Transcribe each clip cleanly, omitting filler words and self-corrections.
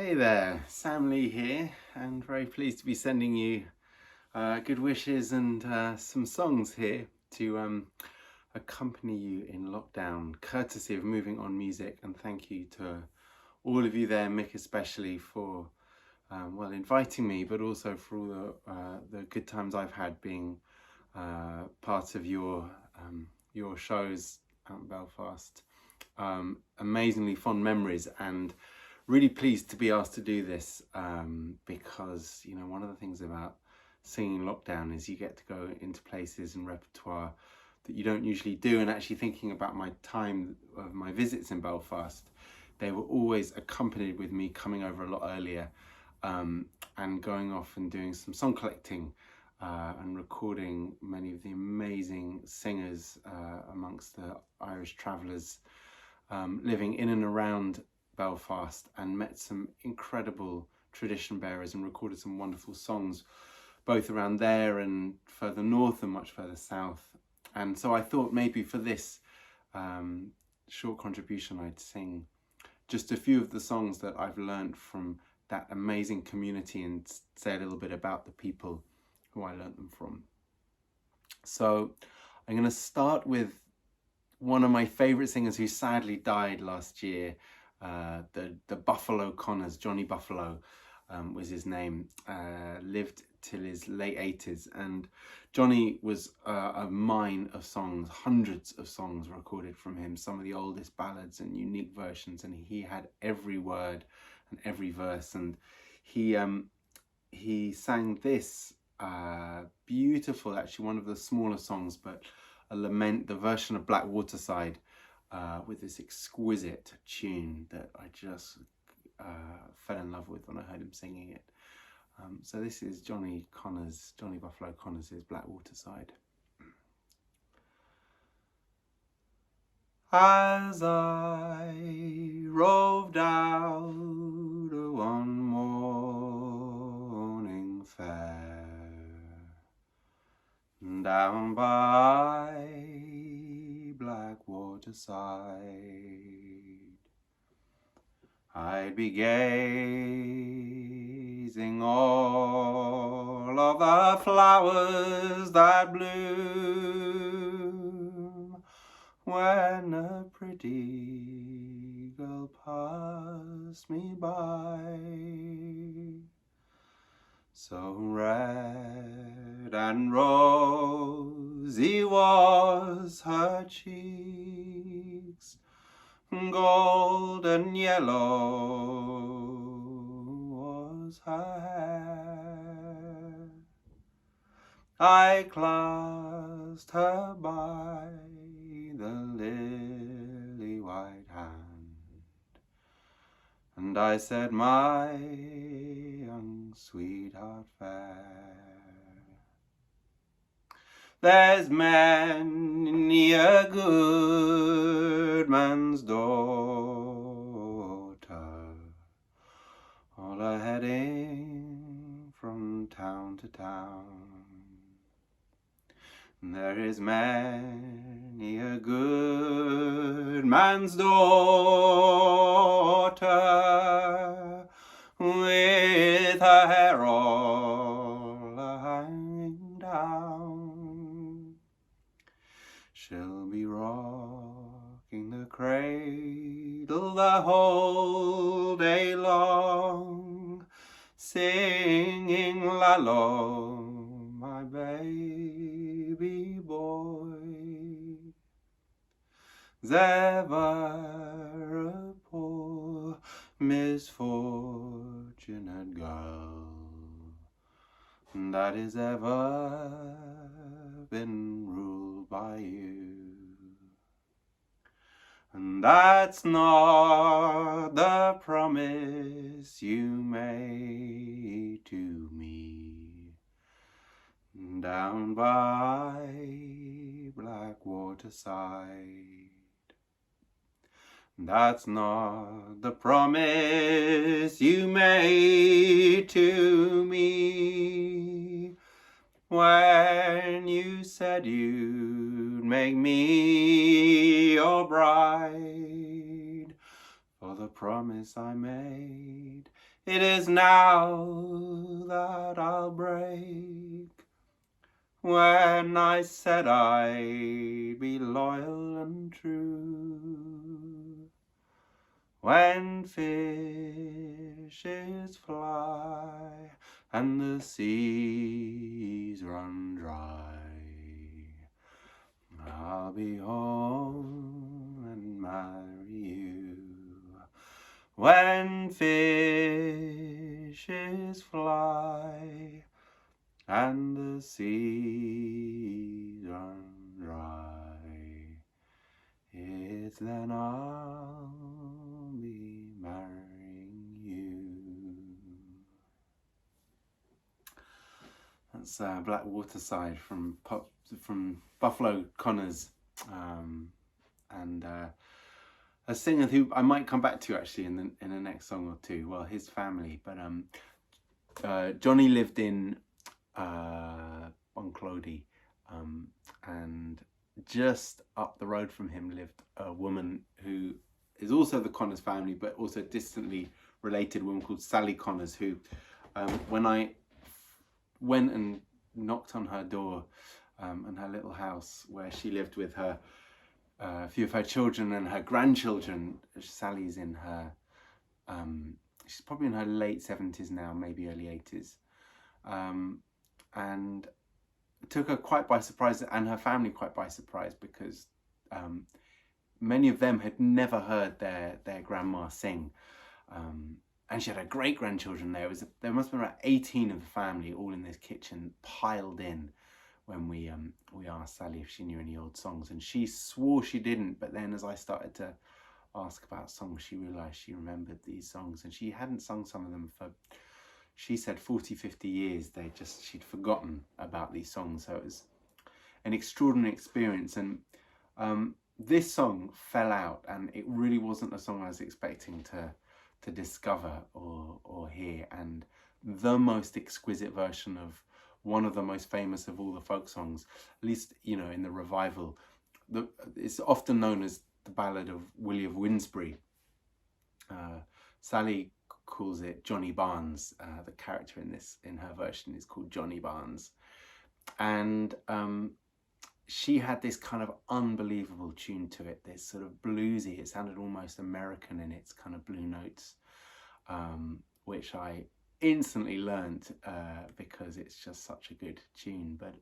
Hey there, Sam Lee here, and very pleased to be sending you good wishes and some songs here to accompany you in lockdown, courtesy of Moving On Music. And thank you to all of you there, Mick especially, for inviting me, but also for all the good times I've had being part of your shows out in Belfast. Amazingly fond memories, and really pleased to be asked to do this because, you know, one of the things about singing lockdown is you get to go into places and repertoire that you don't usually do. And actually thinking about my time of my visits in Belfast, they were always accompanied with me coming over a lot earlier and going off and doing some song collecting and recording many of the amazing singers amongst the Irish travellers living in and around Belfast, and met some incredible tradition bearers and recorded some wonderful songs both around there and further north and much further south. And so I thought maybe for this short contribution I'd sing just a few of the songs that I've learned from that amazing community and say a little bit about the people who I learned them from. So I'm going to start with one of my favourite singers who sadly died last year. The Buffalo Connors, Johnny Buffalo was his name, lived till his late 80s, and Johnny was a mine of songs, hundreds of songs recorded from him, some of the oldest ballads and unique versions, and he had every word and every verse. And he sang this beautiful, actually one of the smaller songs, but a lament, the version of Black Waterside, with this exquisite tune that I just fell in love with when I heard him singing it. So this is Johnny Buffalo Connors' Black Waterside. As I roved out one morning fair, down by Black Waterside, I'd be gazing all of the flowers that bloom, when a pretty girl passed me by. So red and rosy was her cheeks, golden yellow was her hair. I clasped her by the lily white hand, and I said, my young sweetheart fair, there's many a good man's daughter, all a-heading from town to town. There is many a good man's daughter, with her hair all hanging down. She'll be rocking the cradle the whole day long, singing "Lalo, my baby boy." There's ever a poor misfortunate girl that is ever been ruled by you, and that's not the promise you made to me, down by Black Waterside. That's not the promise you made to me, when you said you'd make me your bride. For the promise I made It is now that I'll break. When I said I'd be loyal and true. When fishes fly and the seas run dry, I'll be home and marry you. When fishes fly and the seas run dry, it's then I'll be marrying you. That's Black Waterside from Buffalo Connors, and a singer who I might come back to actually in the next song or two. Well, his family, but Johnny lived in Bunclody, and just up the road from him lived a woman who is also the Connors family, but also distantly related, a woman called Sally Connors, who when I went and knocked on her door and her little house where she lived with her a few of her children and her grandchildren. Sally's in her she's probably in her late 70s now, maybe early 80s, and it took her quite by surprise, and her family quite by surprise, because many of them had never heard their grandma sing, and she had her great grandchildren there. There must have been about 18 of the family all in this kitchen, piled in, when we asked Sally if she knew any old songs, and she swore she didn't, but then as I started to ask about songs, she realised she remembered these songs, and she hadn't sung some of them for, she said, 40-50 years. She'd forgotten about these songs, so it was an extraordinary experience. And this song fell out, and it really wasn't a song I was expecting to discover or hear, and the most exquisite version of one of the most famous of all the folk songs, at least, you know, in the revival. It's often known as the Ballad of Willie of Winsbury. Sally calls it Johnny Barnes. The character in her version is called Johnny Barnes, and she had this kind of unbelievable tune to it, this sort of bluesy, it sounded almost American in its kind of blue notes, which I instantly learned because it's just such a good tune. But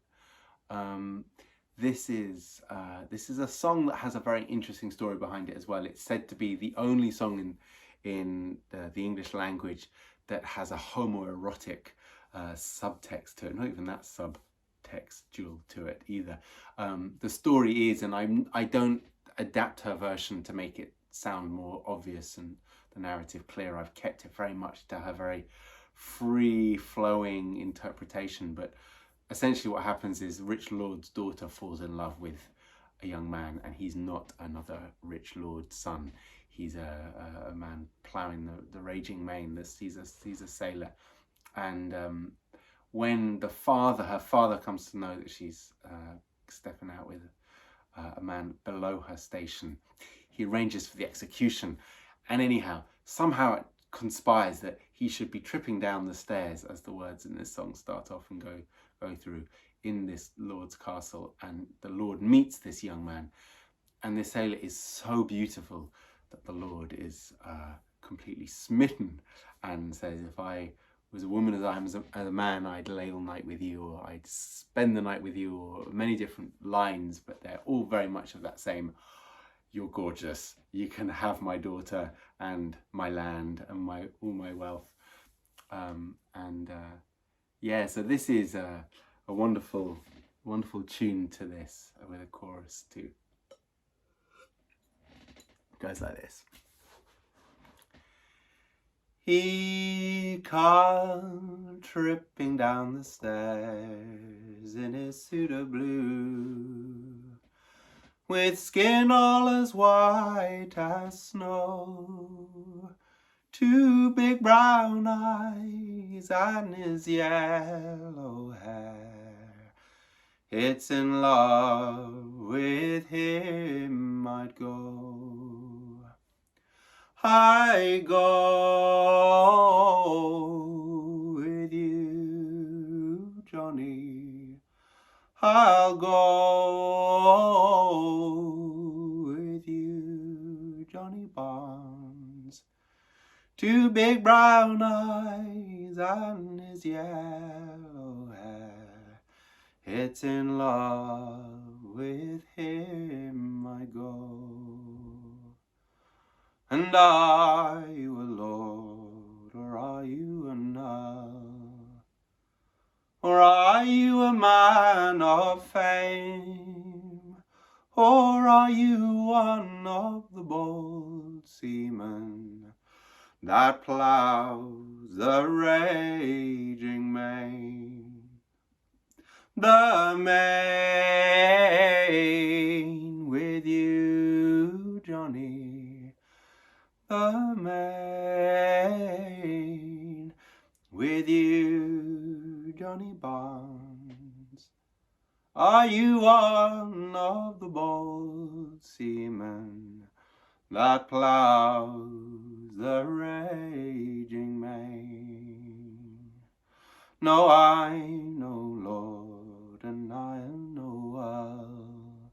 this is a song that has a very interesting story behind it as well. It's said to be the only song in the English language that has a homoerotic subtext to it, not even that subtextual to it either. The story is, and I don't adapt her version to make it sound more obvious and the narrative clear. I've kept it very much to her very free-flowing interpretation, but essentially what happens is rich lord's daughter falls in love with a young man, and he's not another rich lord's son. He's a man ploughing the raging main. He's a sailor, and when her father comes to know that she's stepping out with a man below her station, he arranges for the execution. And anyhow, somehow it conspires that he should be tripping down the stairs, as the words in this song start off and go through, in this lord's castle, and the lord meets this young man, and this sailor is so beautiful that the lord is completely smitten and says, if I was a woman as I am as a man, I'd lay all night with you, or I'd spend the night with you, or many different lines, but they're all very much of that same, you're gorgeous, you can have my daughter and my land and all my wealth. Yeah, so this is a wonderful tune to this, with a chorus too. It goes like this. He come tripping down the stairs in his suit of blue, with skin all as white as snow, two big brown eyes and his yellow hair. It's in love with him I'd go. I go I'll go with you, Johnny Barnes. Two big brown eyes and his yellow hair. It's in love with him I go. And are you a lord, or are you a null? Or are you a man of fame? Or are you one of the bold seamen that plows the raging main? The main with you, Johnny. The main with you, Johnny Barnes. Are you one of the bold seamen that plows the raging main? No, I'm no lord, and I'm no earl,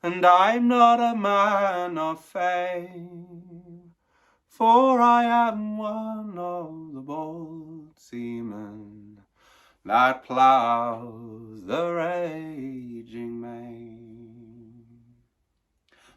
and I'm not a man of fame, for I am one of the bold seamen that plows the raging main.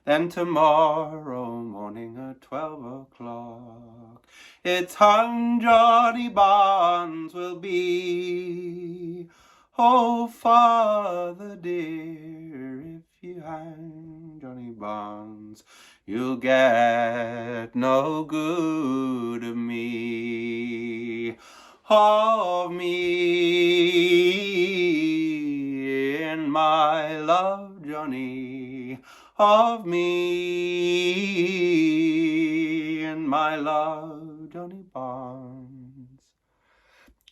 Then tomorrow morning at 12 o'clock, it's hung Johnny Barnes will be. Oh, Father dear, if you hang Johnny Barnes, you'll get no good of me. Of me and my love, Johnny. Of me and my love, Johnny Barnes.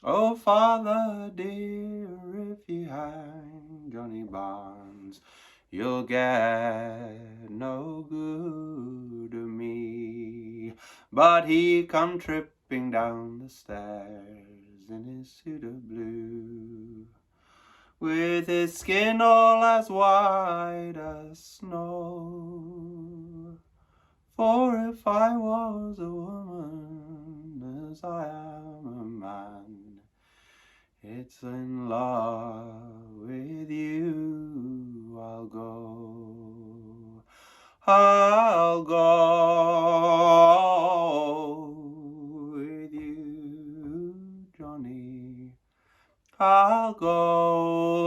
Oh, Father dear, if you hang Johnny Barnes, you'll get no good of me. But he come tripping down the stairs in his suit of blue, with his skin all as white as snow. For if I was a woman, as I am a man, it's in love with you I'll go. I'll go with you, Johnny. I'll go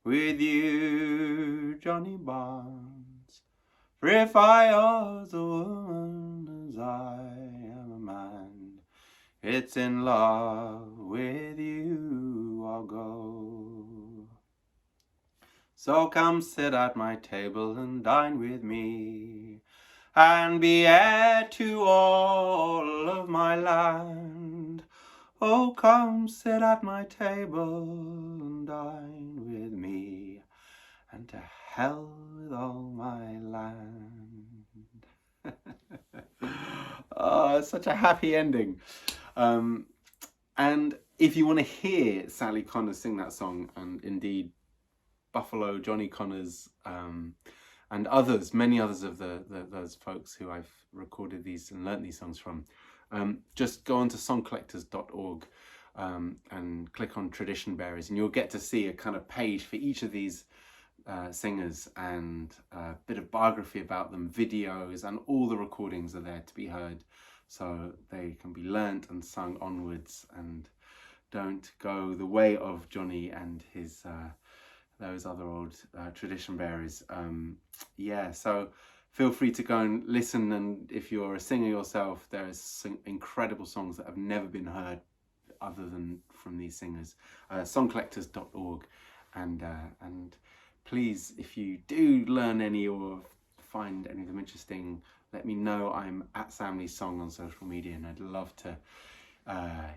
with you, Johnny Barnes. For if I was a woman, as I am a man, it's in love with you I'll go. So come sit at my table and dine with me, and be heir to all of my land. Oh, come sit at my table and dine with me, and to hell with all my land. Oh, it's such a happy ending. And if you want to hear Sally Connors sing that song, and indeed Buffalo, Johnny Connors, and others, many others of those folks who I've recorded these and learnt these songs from, just go on to songcollectors.org and click on Tradition Bearers, and you'll get to see a kind of page for each of these singers, and a bit of biography about them, videos, and all the recordings are there to be heard, so they can be learnt and sung onwards, and don't go the way of Johnny and his those other old tradition bearers. Yeah, so feel free to go and listen, and if you're a singer yourself, there's some incredible songs that have never been heard other than from these singers. Songcollectors.org, and please, if you do learn any or find any of them interesting, let me know. I'm at Sam Lee Song on social media, and I'd love to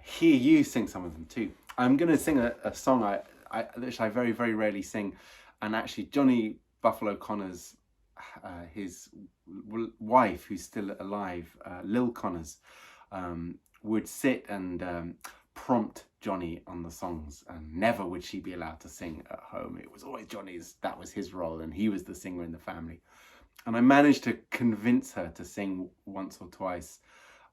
hear you sing some of them too. I'm going to sing a song which I very, very rarely sing, and actually Johnny Buffalo Connors, his wife, who's still alive, Lil Connors, would sit and prompt Johnny on the songs, and never would she be allowed to sing at home. It was always Johnny's, that was his role, and he was the singer in the family. And I managed to convince her to sing once or twice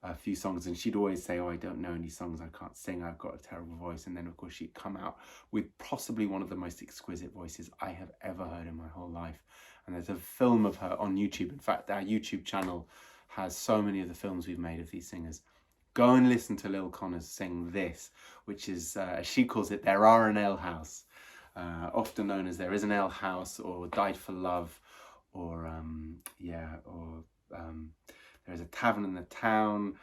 a few songs, and she'd always say, oh, I don't know any songs, I can't sing, I've got a terrible voice. And then of course she'd come out with possibly one of the most exquisite voices I have ever heard in my whole life. And there's a film of her on YouTube. In fact, our YouTube channel has so many of the films we've made of these singers. Go and listen to Lil Connors sing this, which is, as she calls it, There Are an Ale House, often known as There Is an Ale House, or Died for Love, or There's a Tavern in the Town.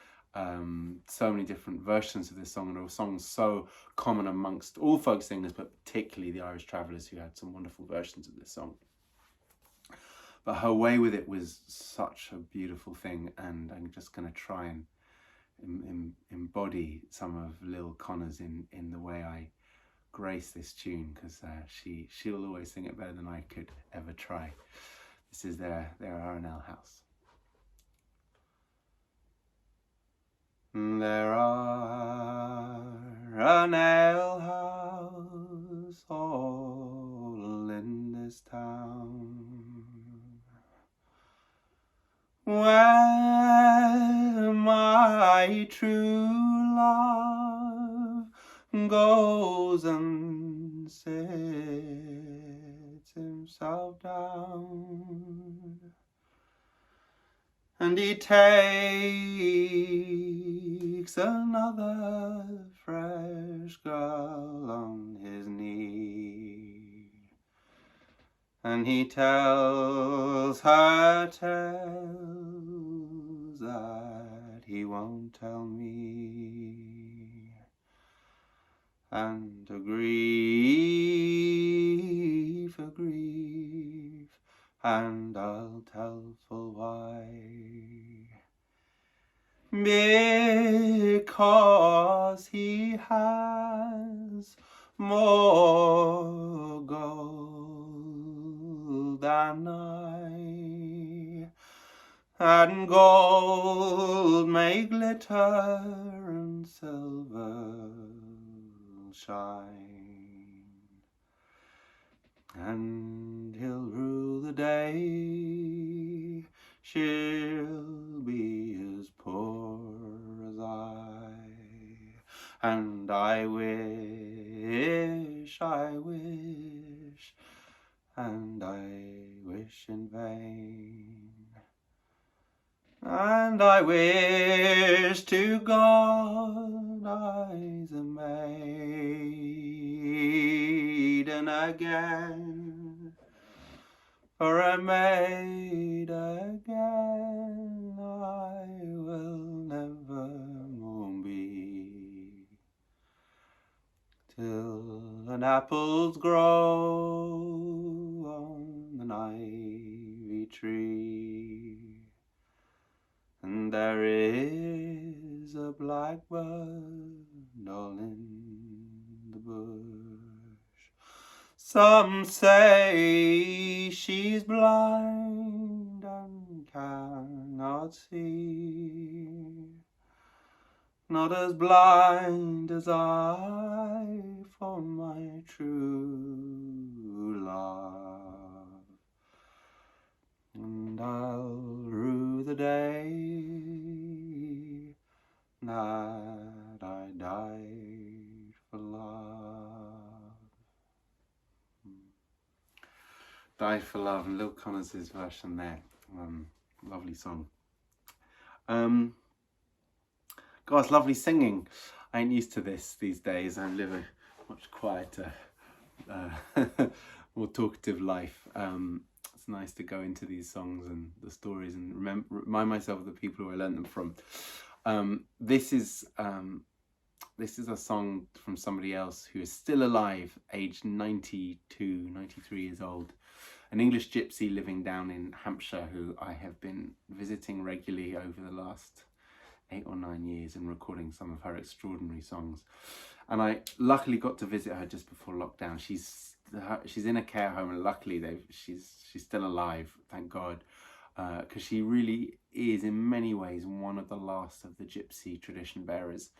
So many different versions of this song, and a song so common amongst all folk singers, but particularly the Irish Travellers, who had some wonderful versions of this song. But her way with it was such a beautiful thing, and I'm just going to try and embody some of Lil Connors in the way I grace this tune, because she'll always sing it better than I could ever try. This is There Are an Ale House. There are an ale house all in this town, where my true love goes and sits himself down, and he takes another fresh girl on his knee, and he tells her tales that he won't tell me, and a grief, and I'll tell full why. Because he has more gold than I, and gold may glitter and silver shine, and he'll rule the day, she'll be as poor as I, and I wish, and I wish in vain, and I wish to God I's a maiden again, for a maid again I will never more be, till an apples grow on an ivy tree, and there is a blackbird all in the bush. Some say she's blind and cannot see, not as blind as I, for my true love. And I'll rue the day that I died for love. Died for Love, and Lil Connors' version there. Lovely song. God, it's lovely singing. I ain't used to this these days. I live a much quieter, more talkative life. It's nice to go into these songs and the stories and remind myself of the people who I learned them from. This is a song from somebody else who is still alive, aged 92, 93 years old. An English gypsy living down in Hampshire, who I have been visiting regularly over the last 8 or 9 years and recording some of her extraordinary songs. And I luckily got to visit her just before lockdown. She's in a care home, and luckily she's still alive, thank God, because she really is in many ways one of the last of the gypsy tradition bearers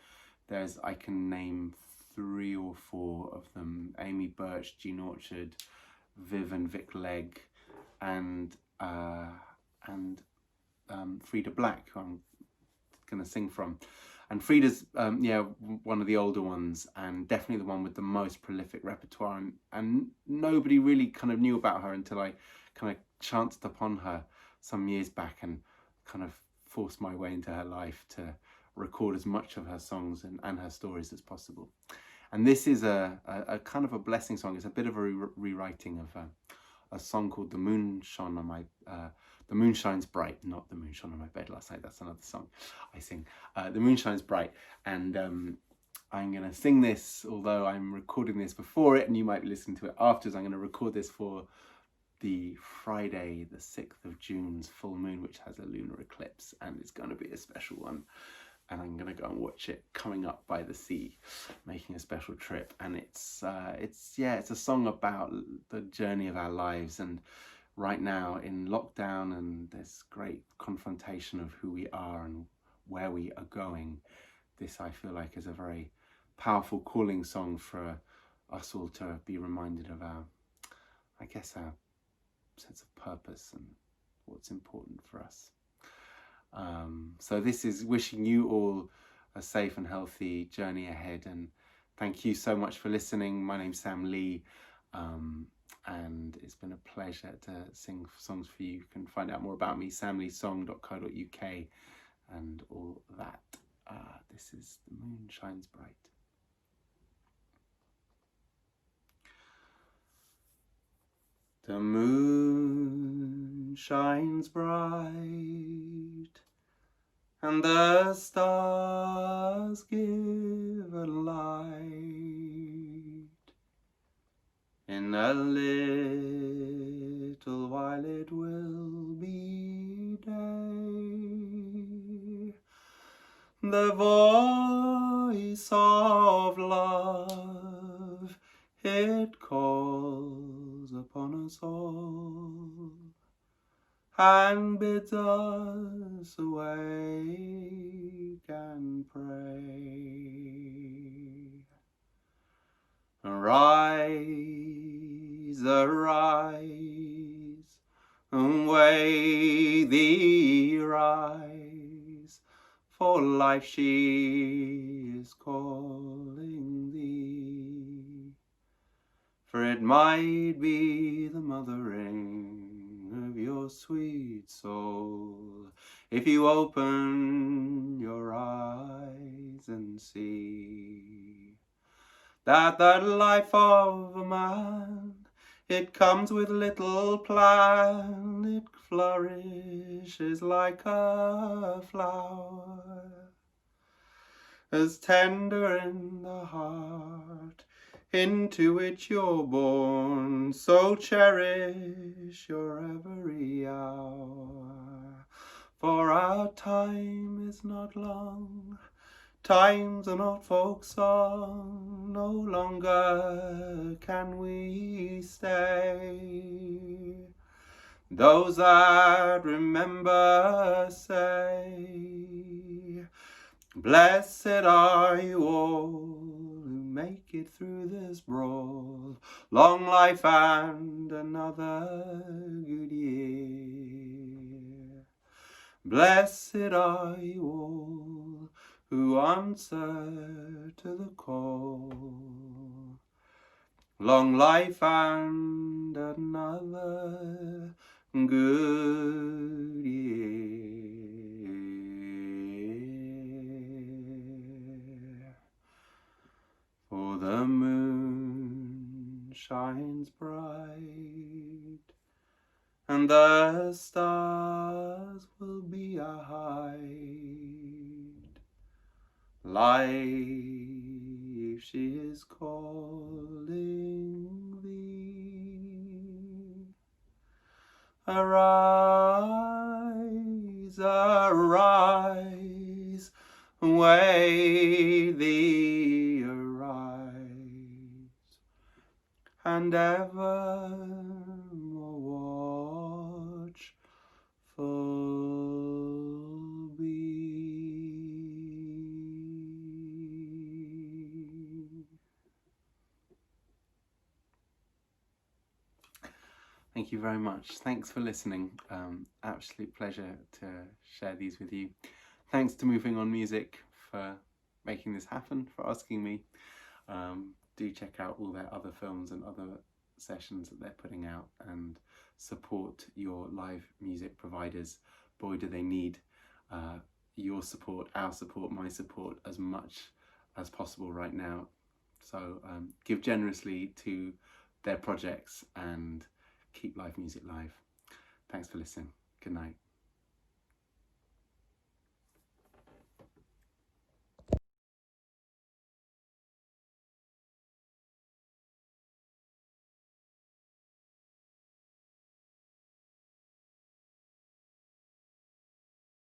I can name 3 or 4 of them: Amy Birch, Jean Orchard, Viv and Vic Legg, and Frida Black, who I'm going to sing from. And Frida's one of the older ones, and definitely the one with the most prolific repertoire, and nobody really kind of knew about her until I kind of chanced upon her some years back and kind of forced my way into her life to record as much of her songs and her stories as possible. And this is a kind of a blessing song. It's a bit of a rewriting of a song called The Moon Shone on My The Moon Shines Bright, not The Moon Shone on My Bed Last Night. That's another song I sing. The Moon Shines Bright. And I'm going to sing this, although I'm recording this before it, and you might be listening to it afterwards. I'm going to record this for the Friday, the 6th of June's full moon, which has a lunar eclipse, and it's going to be a special one. And I'm going to go and watch it coming up by the sea, making a special trip. And it's a song about the journey of our lives. And right now in lockdown and this great confrontation of who we are and where we are going, this I feel like is a very powerful calling song for us all to be reminded of our sense of purpose and what's important for us. So this is wishing you all a safe and healthy journey ahead, and thank you so much for listening. My name's Sam Lee, and it's been a pleasure to sing songs for you. You can find out more about me, samleesong.co.uk and all that. This is The Moon Shines Bright. The moon shines bright, and the stars give a light. In a little while it will be day. The voice of love, it calls upon us all and bids us awake and pray. Arise, arise, away thee rise, for life she is calling thee. For it might be the mothering of your sweet soul, if you open your eyes and see that life of a man, it comes with little plan, it flourishes like a flower, as tender in the heart into which you're born, so cherish your every hour. For our time is not long, time's an old folk song, no longer can we stay. Those that remember say, blessed are you all who make it through this brawl, long life and another good year. Blessed are you all who answer to the call, long life and another good year. For the moon shines bright, and the stars will be our hide. Life, she is calling thee. Arise, arise, away thee arise, and ever more watchful be. Thank you very much. Thanks for listening. Absolute pleasure to share these with you. Thanks to Moving On Music for making this happen, for asking me. Do check out all their other films and other sessions that they're putting out, and support your live music providers. Boy, do they need your support, our support, my support as much as possible right now. So give generously to their projects and keep live music live. Thanks for listening. Good night.